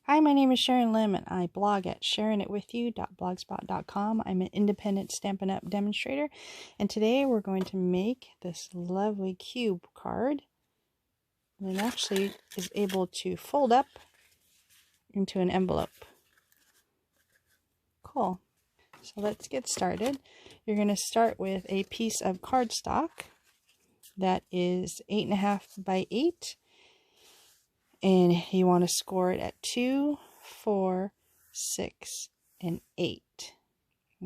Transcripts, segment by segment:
Hi, my name is Sharon Lim and I blog at sharonitwithyou.blogspot.com. I'm an independent Stampin' Up! Demonstrator, and today we're going to make this lovely cube card. And it actually is able to fold up into an envelope. Cool. So let's get started. You're going to start with a piece of cardstock that is 8.5 by 8. And you want to score it at 2, 4, 6, and 8.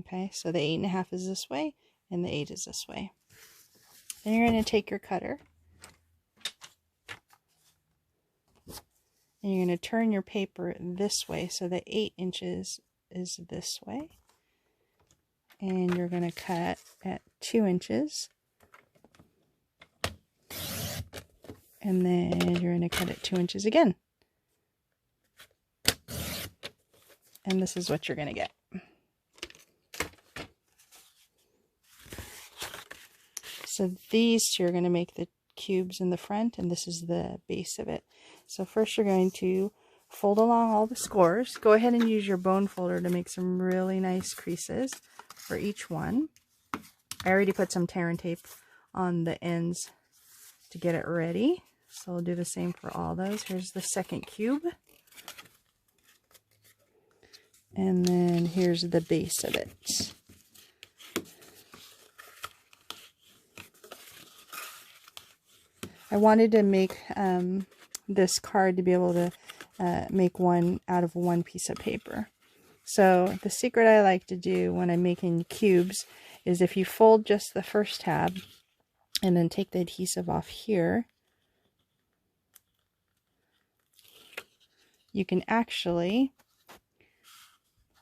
Okay, so the 8.5 is this way, and the 8 is this way. Then you're going to take your cutter, and you're going to turn your paper this way, so the 8 inches is this way. And you're going to cut at 2 inches. And then you're going to cut it 2 inches again. And this is what you're going to get. So these two are going to make the cubes in the front, and this is the base of it. So first you're going to fold along all the scores. Go ahead and use your bone folder to make some really nice creases for each one. I already put some tear and tape on the ends to get it ready. So we'll do the same for all those. Here's the second cube. And then here's the base of it. I wanted to make this card to be able to make one out of one piece of paper. So the secret I like to do when I'm making cubes is if you fold just the first tab and then take the adhesive off here, you can actually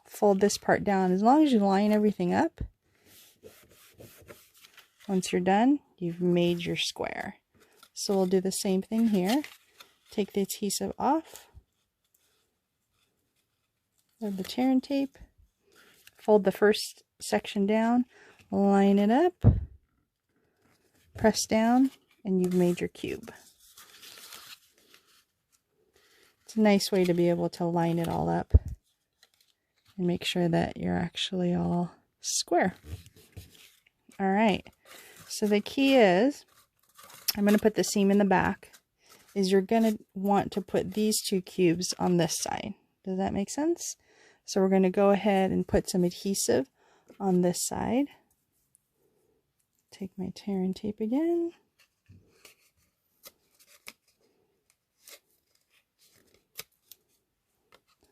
fold this part down. As long as you line everything up, once you're done, you've made your square. So we'll do the same thing here. Take the adhesive off, grab the tear and tape, fold the first section down, line it up, press down, and you've made your cube. It's a nice way to be able to line it all up and make sure that you're actually all square. All right, so the key is, I'm going to put the seam in the back, is you're going to want to put these two cubes on this side. Does that make sense? So we're going to go ahead and put some adhesive on this side. Take my tear and tape again.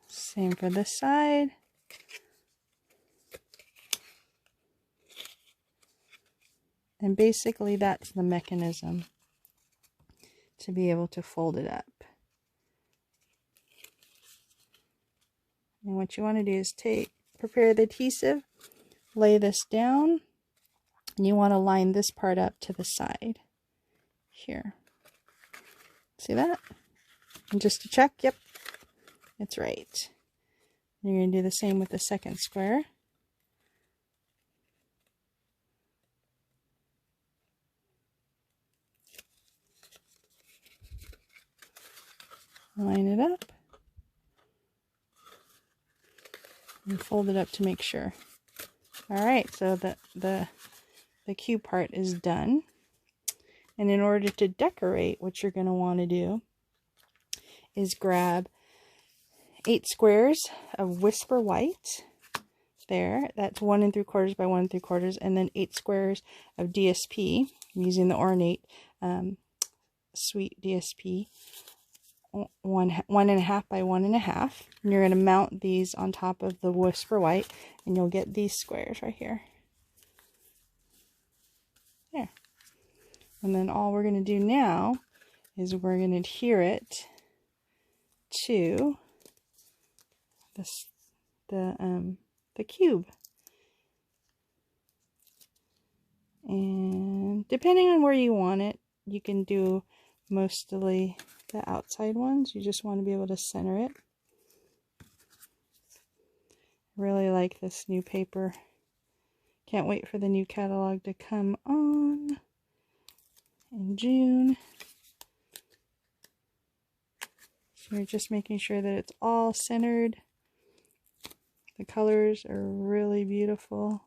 Same for this side. And basically that's the mechanism to be able to fold it up. And what you want to do is prepare the adhesive, lay this down, and you want to line this part up to the side here. See that? And just to check, yep, it's right. You're going to do the same with the second square. Line it up and fold it up to make sure. All right, so the cube part is done. And in order to decorate, what you're going to want to do is grab 8 squares of Whisper White. There, that's 1 3/4 by 1 3/4, and then 8 squares of DSP. I'm using the Ornate Sweet DSP. 1.5 by 1.5. And you're going to mount these on top of the Whisper White, and you'll get these squares right here. There. And then all we're going to do now is we're going to adhere it to the cube. And depending on where you want it, you can do mostly the outside ones. You just want to be able to center it. Really like this new paper. Can't wait for the new catalog to come on in June. So you're just making sure that it's all centered. The colors are really beautiful.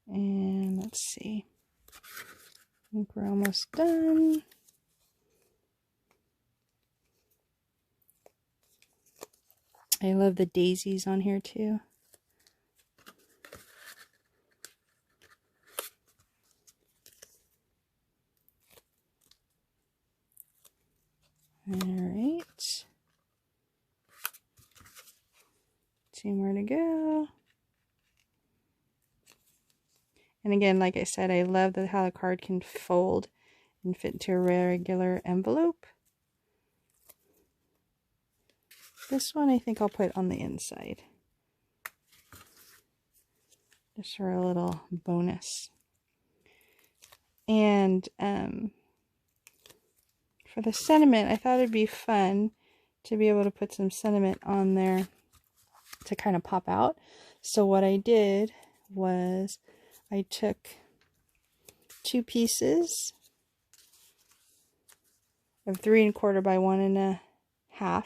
And let's see. I think we're almost done. I love the daisies on here too. Alright. 2 more to go. And again, like I said, I love how the card can fold and fit into a regular envelope. This one I think I'll put on the inside, just for a little bonus. And for the sentiment, I thought it'd be fun to be able to put some sentiment on there to kind of pop out. So what I did was I took 2 pieces of 3 1/4 by 1 1/2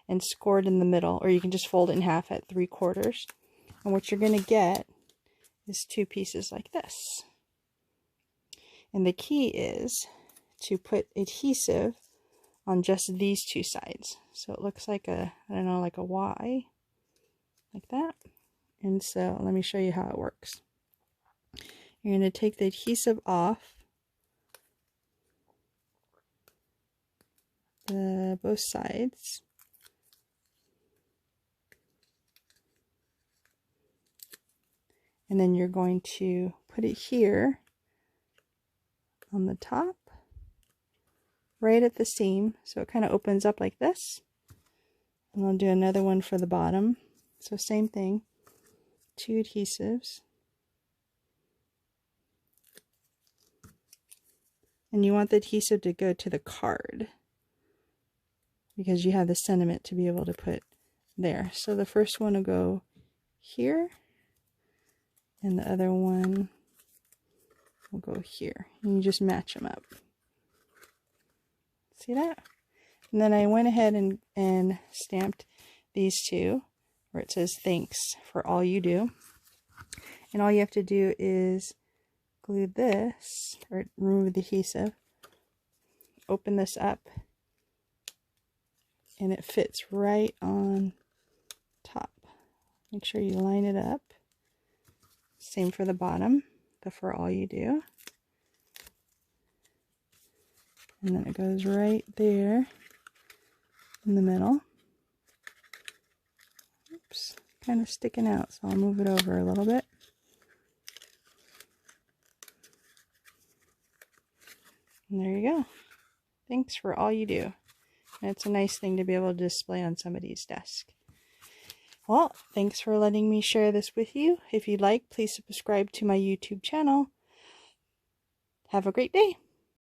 and scored in the middle, or you can just fold it in half at 3/4. And what you're going to get is 2 pieces like this. And the key is to put adhesive on just these 2 sides. So it looks like a, I don't know, like a Y, like that. And so let me show you how it works. You're going to take the adhesive off both sides. And then you're going to put it here on the top, right at the seam, so it kind of opens up like this. And I'll do another one for the bottom. So same thing, 2 adhesives. And you want the adhesive to go to the card, because you have the sentiment to be able to put there. So the first one will go here, and the other one will go here. And you just match them up. See that? And then I went ahead and stamped these 2 where it says thanks for all you do. And all you have to do is glue this, or remove the adhesive, open this up, and it fits right on top. Make sure you line it up. Same for the bottom, the for all you do. And then it goes right there in the middle. Oops, kind of sticking out, so I'll move it over a little bit. And there you go. Thanks for all you do. And it's a nice thing to be able to display on somebody's desk. Well, thanks for letting me share this with you. If you'd like, please subscribe to my YouTube channel. Have a great day.